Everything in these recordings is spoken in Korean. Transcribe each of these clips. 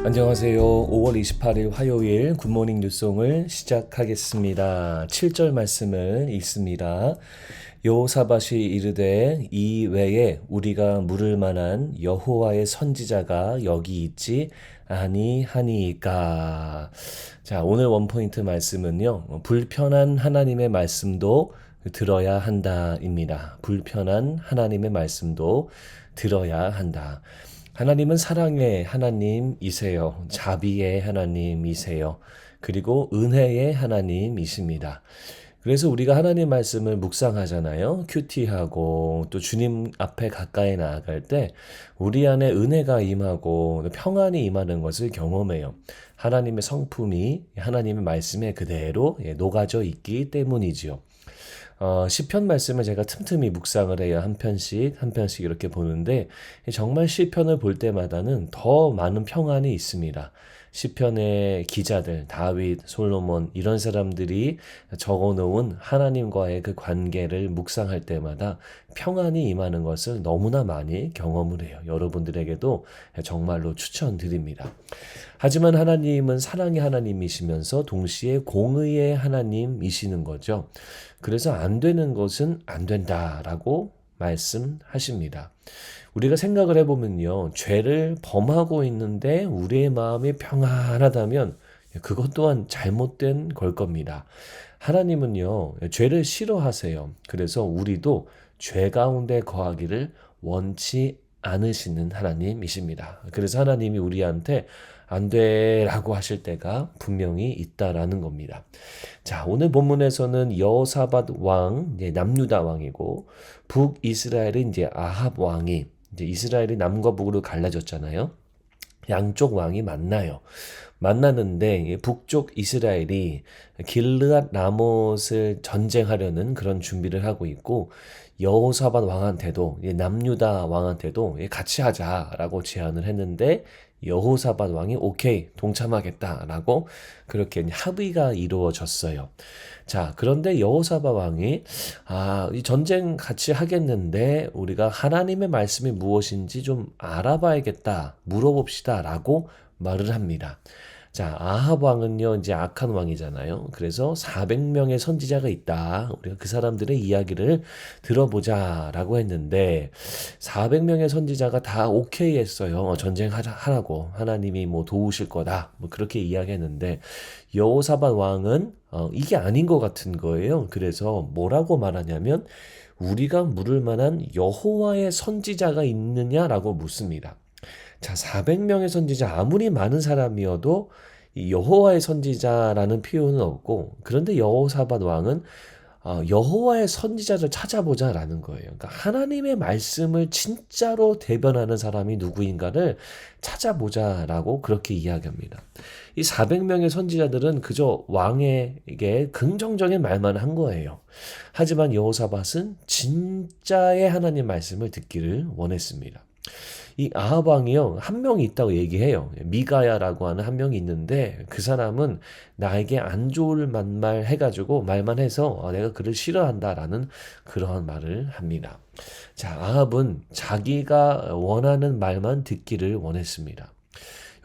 안녕하세요. 5월 28일 화요일 굿모닝 뉴송을 시작하겠습니다. 7절 말씀을 읽습니다. 여호사밧이 이르되 이외에 우리가 물을 만한 여호와의 선지자가 여기 있지 아니하니까. 자, 오늘 원포인트 말씀은요. 불편한 하나님의 말씀도 들어야 한다입니다. 불편한 하나님의 말씀도 들어야 한다. 하나님은 사랑의 하나님이세요. 자비의 하나님이세요. 그리고 은혜의 하나님이십니다. 그래서 우리가 하나님 말씀을 묵상하잖아요. 큐티하고 또 주님 앞에 가까이 나아갈 때 우리 안에 은혜가 임하고 평안이 임하는 것을 경험해요. 하나님의 성품이 하나님의 말씀에 그대로 녹아져 있기 때문이지요. 시편 말씀을 제가 틈틈이 묵상을 해요. 한 편씩 한 편씩 이렇게 보는데 정말 시편을 볼 때마다는 더 많은 평안이 있습니다. 시편의 기자들, 다윗, 솔로몬 이런 사람들이 적어놓은 하나님과의 그 관계를 묵상할 때마다 평안이 임하는 것을 너무나 많이 경험을 해요. 여러분들에게도 정말로 추천드립니다. 하지만 하나님은 사랑의 하나님이시면서 동시에 공의의 하나님이시는 거죠. 그래서 안 되는 것은 안 된다라고 말씀하십니다. 우리가 생각을 해보면요. 죄를 범하고 있는데 우리의 마음이 평안하다면 그것 또한 잘못된 걸 겁니다. 하나님은요. 죄를 싫어하세요. 그래서 우리도 죄 가운데 거하기를 원치 않으시는 하나님이십니다. 그래서 하나님이 우리한테 안 돼라고 하실 때가 분명히 있다라는 겁니다. 자, 오늘 본문에서는 여호사밧 왕, 남유다 왕이고 북이스라엘은 이제 아합 왕이 이제 이스라엘이 남과 북으로 갈라졌잖아요. 양쪽 왕이 만나요. 만나는데 북쪽 이스라엘이 길르앗 라못을 전쟁하려는 그런 준비를 하고 있고 여호사밧 왕한테도 남유다 왕한테도 같이 하자라고 제안을 했는데 여호사밧 왕이 오케이 동참하겠다라고 그렇게 합의가 이루어졌어요. 자, 그런데 여호사밧 왕이 이 전쟁 같이 하겠는데 우리가 하나님의 말씀이 무엇인지 좀 알아봐야겠다, 물어봅시다라고 말을 합니다. 자, 아합 왕은요, 이제 악한 왕이잖아요. 그래서 400명의 선지자가 있다. 우리가 그 사람들의 이야기를 들어보자라고 했는데 400명의 선지자가 다 오케이 했어요. 전쟁하라고. 하나님이 뭐 도우실 거다. 뭐 그렇게 이야기했는데 여호사밧 왕은 이게 아닌 것 같은 거예요. 그래서 뭐라고 말하냐면 우리가 물을 만한 여호와의 선지자가 있느냐라고 묻습니다. 자, 400명의 선지자 아무리 많은 사람이어도 이 여호와의 선지자라는 표현은 없고 그런데 여호사밧 왕은 여호와의 선지자를 찾아보자라는 거예요. 그러니까 하나님의 말씀을 진짜로 대변하는 사람이 누구인가를 찾아보자라고 그렇게 이야기합니다. 이 400명의 선지자들은 그저 왕에게 긍정적인 말만 한 거예요. 하지만 여호사밧은 진짜의 하나님 말씀을 듣기를 원했습니다. 이 아합 왕이요, 한 명이 있다고 얘기해요. 미가야라고 하는 한 명이 있는데 그 사람은 나에게 안 좋을 말만 해가지고 말만 해서 내가 그를 싫어한다라는 그러한 말을 합니다. 자, 아합은 자기가 원하는 말만 듣기를 원했습니다.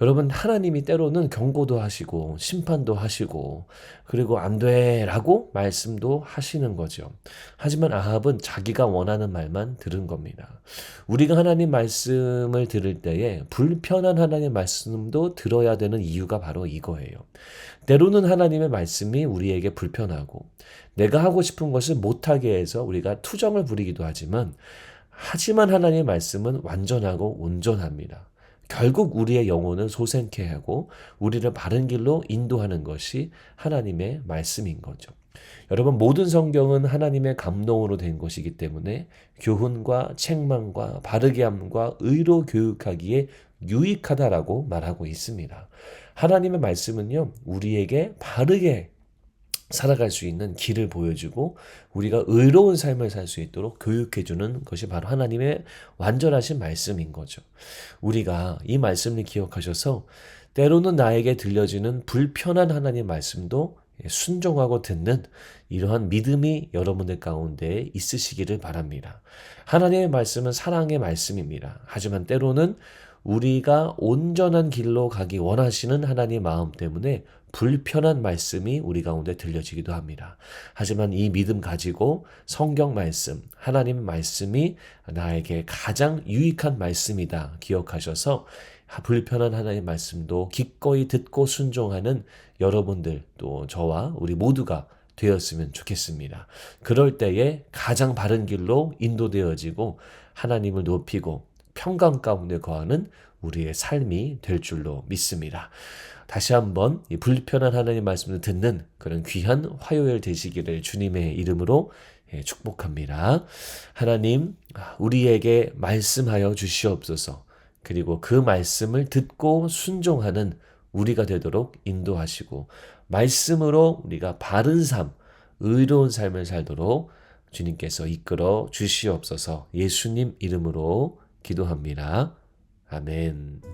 여러분, 하나님이 때로는 경고도 하시고 심판도 하시고 그리고 안 돼라고 말씀도 하시는 거죠. 하지만 아합은 자기가 원하는 말만 들은 겁니다. 우리가 하나님 말씀을 들을 때에 불편한 하나님 말씀도 들어야 되는 이유가 바로 이거예요. 때로는 하나님의 말씀이 우리에게 불편하고 내가 하고 싶은 것을 못하게 해서 우리가 투정을 부리기도 하지만 하나님의 말씀은 완전하고 온전합니다. 결국 우리의 영혼을 소생케 하고 우리를 바른 길로 인도하는 것이 하나님의 말씀인 거죠. 여러분, 모든 성경은 하나님의 감동으로 된 것이기 때문에 교훈과 책망과 바르게 함과 의로 교육하기에 유익하다라고 말하고 있습니다. 하나님의 말씀은요, 우리에게 바르게 살아갈 수 있는 길을 보여주고 우리가 의로운 삶을 살 수 있도록 교육해주는 것이 바로 하나님의 완전하신 말씀인 거죠. 우리가 이 말씀을 기억하셔서 때로는 나에게 들려지는 불편한 하나님 말씀도 순종하고 듣는 이러한 믿음이 여러분들 가운데 있으시기를 바랍니다. 하나님의 말씀은 사랑의 말씀입니다. 하지만 때로는 우리가 온전한 길로 가기 원하시는 하나님의 마음 때문에 불편한 말씀이 우리 가운데 들려지기도 합니다. 하지만 이 믿음 가지고 성경 말씀, 하나님의 말씀이 나에게 가장 유익한 말씀이다 기억하셔서 불편한 하나님의 말씀도 기꺼이 듣고 순종하는 여러분들 또 저와 우리 모두가 되었으면 좋겠습니다. 그럴 때에 가장 바른 길로 인도되어지고 하나님을 높이고 평강 가운데 거하는 우리의 삶이 될 줄로 믿습니다. 다시 한번 이 불편한 하나님 말씀을 듣는 그런 귀한 화요일 되시기를 주님의 이름으로 축복합니다. 하나님, 우리에게 말씀하여 주시옵소서. 그리고 그 말씀을 듣고 순종하는 우리가 되도록 인도하시고 말씀으로 우리가 바른 삶, 의로운 삶을 살도록 주님께서 이끌어 주시옵소서. 예수님 이름으로 기도합니다. 아멘.